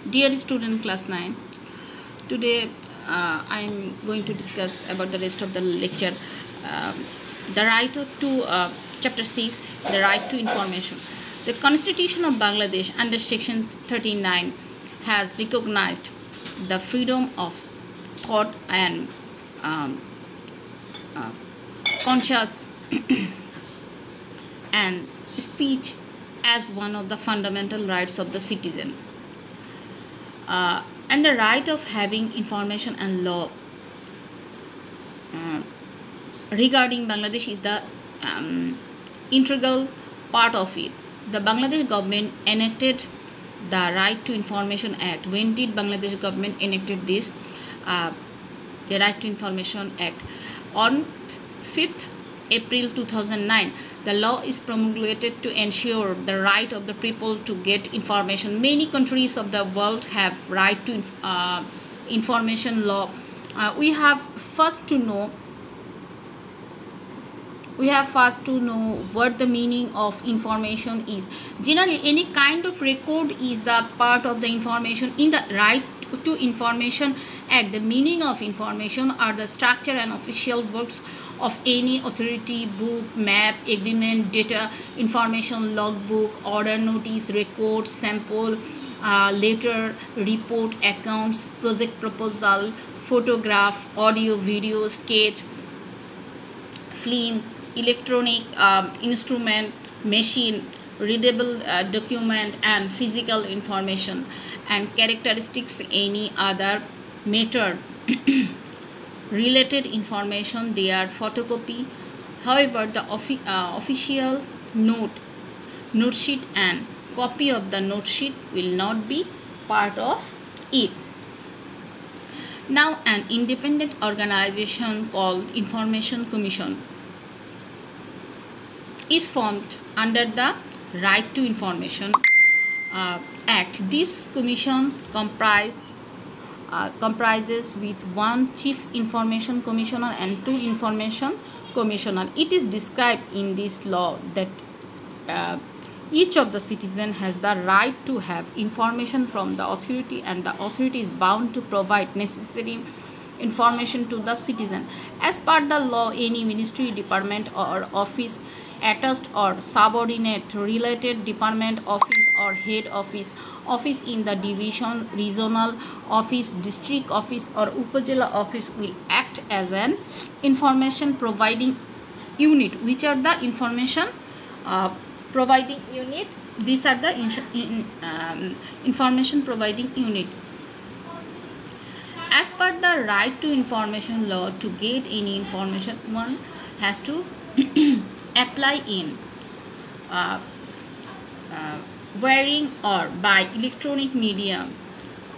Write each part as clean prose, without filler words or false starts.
Dear student class 9, today I am going to discuss about the rest of the lecture. The right to chapter 6, the right to information. The Constitution of Bangladesh under section 39 has recognized the freedom of thought and conscious and speech as one of the fundamental rights of the citizen. And the right of having information and law regarding Bangladesh is the integral part of it. The Bangladesh government enacted the Right to Information Act. When did Bangladesh government enacted this? The Right to Information Act on 5th April 2009. The law is promulgated to ensure the right of the people to get information. Many countries of the world have right to information law. We have first to know what the meaning of information is. Generally, any kind of record is the part of the information. In the Right to Information Act, the meaning of information are the structure and official works of any authority, book, map, agreement, data, information, logbook, order notice, record, sample, letter, report, accounts, project proposal, photograph, audio, video, sketch, film, electronic instrument, machine, readable document, and physical information, and characteristics any other matter related information. They are photocopy. However, the official note sheet and copy of the note sheet will not be part of it. Now, an independent organization called Information Commission is formed under the Right to Information Act. This commission comprises with one chief information commissioner and two information commissioner. It is described in this law that each of the citizen has the right to have information from the authority, and the authority is bound to provide necessary information to the citizen. As per the law, any ministry, department, or office attached or subordinate related department, office or head office, office in the division, regional office, district office, or Upazila office will act as an information providing unit. Which are the information providing unit? These are the information providing unit. As per the Right to Information law, to get any information, one has to apply in wiring or by electronic medium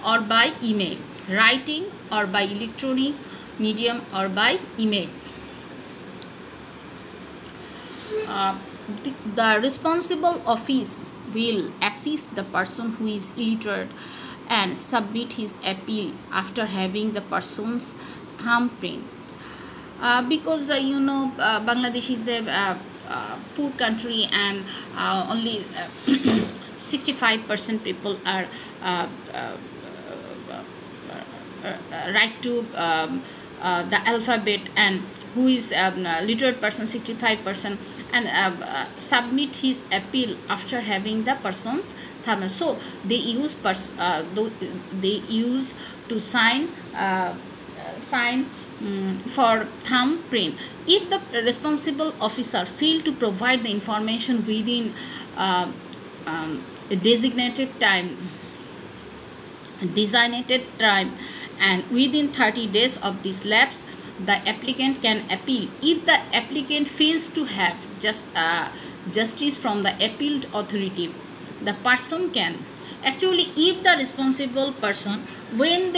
or by email, writing or by electronic medium or by email. The responsible office will assist the person who is illiterate and submit his appeal after having the person's thumbprint. Because Bangladesh is a poor country, and only 65% people are right to the alphabet, and who is literate person 65%, and submit his appeal after having the person's thumb. So they use to sign for thumbprint. If the responsible officer fail to provide the information within a designated time and within 30 days of this lapse, the applicant can appeal. If the applicant fails to have justice from the appealed authority, the person can actually, if the responsible person, when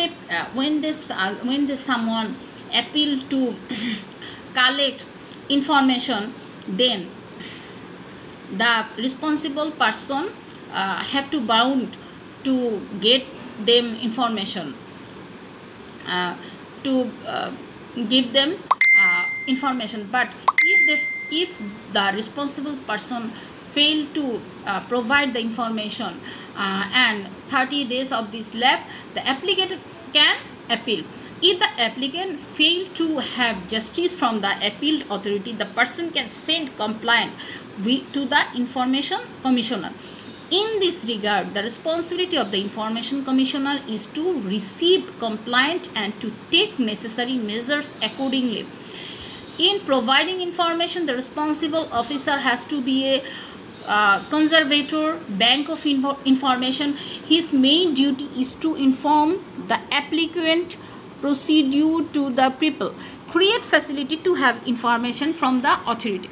someone appeal to collect information, then the responsible person have to bound to get them information, to give them information. But if the responsible person fail to provide the information and 30 days of this lapse, the applicant can appeal. If the applicant fail to have justice from the appealed authority, the person can send complaint to the Information Commissioner. In this regard, the responsibility of the Information Commissioner is to receive complaint and to take necessary measures accordingly. In providing information, the responsible officer has to be a conservator, bank of information. His main duty is to inform the applicant, procedure to the people, create facility to have information from the authority,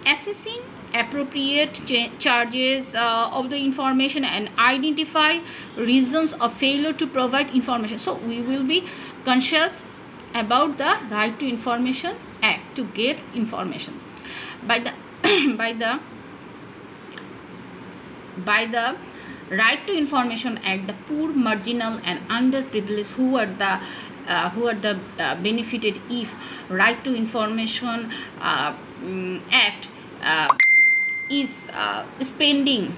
assessing appropriate charges of the information, and identify reasons of failure to provide information. So we will be conscious about the Right to Information Act to get information. By the by the Right to Information Act, the poor, marginal and underprivileged who are the benefited if Right to Information Act is spended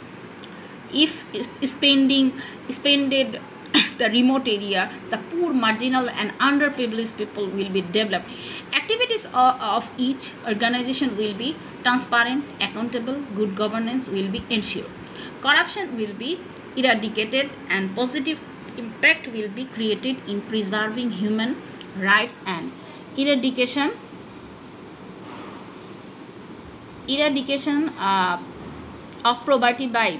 the remote area, the poor, marginal and underprivileged people will be developed. Activities of each organization will be transparent, accountable, good governance will be ensured, corruption will be eradicated, and positive impact will be created in preserving human rights and eradication of poverty by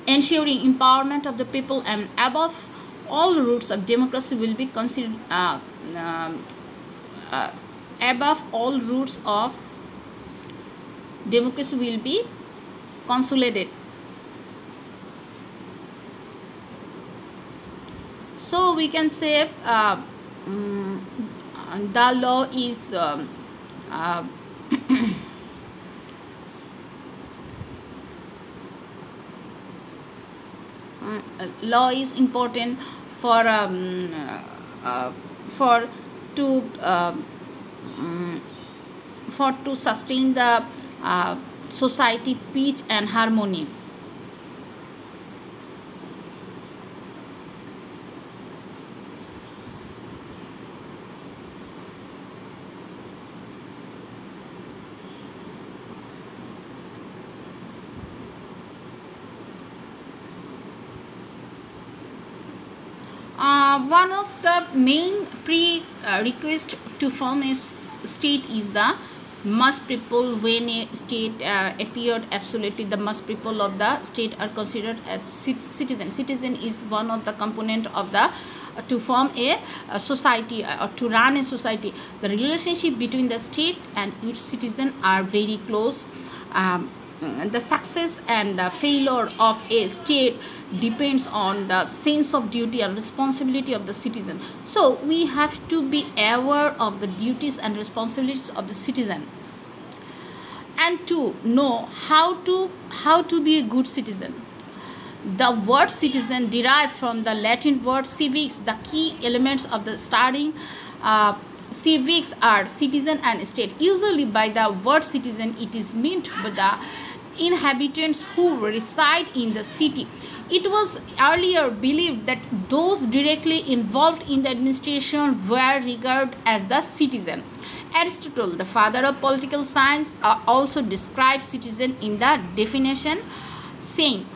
ensuring empowerment of the people, and above all roots of democracy will be considered above all roots of democracy will be consolidated. So we can say the law is law is important for to sustain the society peace and harmony. One of the main prerequisites to form a state is the must people. When a state appeared absolutely, the must people of the state are considered as citizens. Citizen is one of the component of the to form a society or to run a society. The relationship between the state and its citizen are very close. The success and the failure of a state depends on the sense of duty and responsibility of the citizen. So we have to be aware of the duties and responsibilities of the citizen, and to know how to be a good citizen. The word citizen derived from the Latin word civics. The key elements of the studying civics are citizen and state. Usually by the word citizen it is meant by the inhabitants who reside in the city. It was earlier believed that those directly involved in the administration were regarded as the citizen. Aristotle, the father of political science, also described citizen in the definition, saying,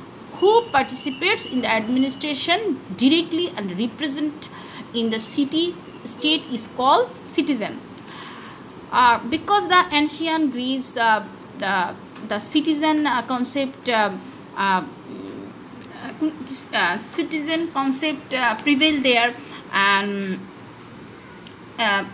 who participates in the administration directly and represent in the city state is called citizen. Because the ancient Greeks, the citizen concept prevailed there, and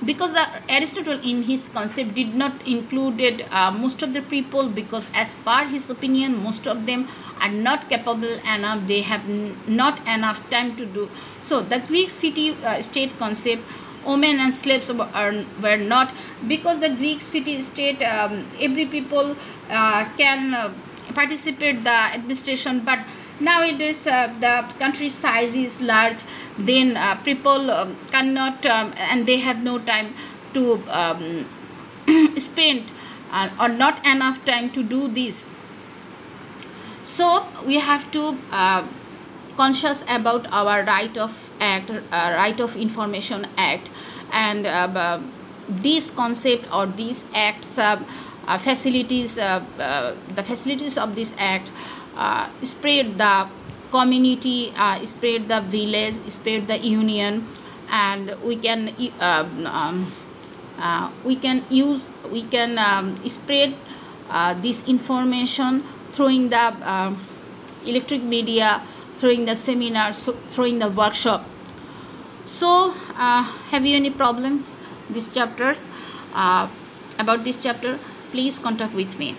because the Aristotle in his concept did not included most of the people, because as per his opinion most of them are not capable enough, they have not enough time to do. So the Greek city state concept, women and slaves were not, because the Greek city state every people can participate the administration, but nowadays the country size is large, then people cannot and they have no time to spend or not enough time to do this. So we have to conscious about our right of information act, and this concept or these acts facilities, the facilities of this act spread the community, spread the village, spread the union, and we can spread this information through the electric media, through the seminars, through the workshop. So have you any problem these chapters about this chapter? Please contact with me.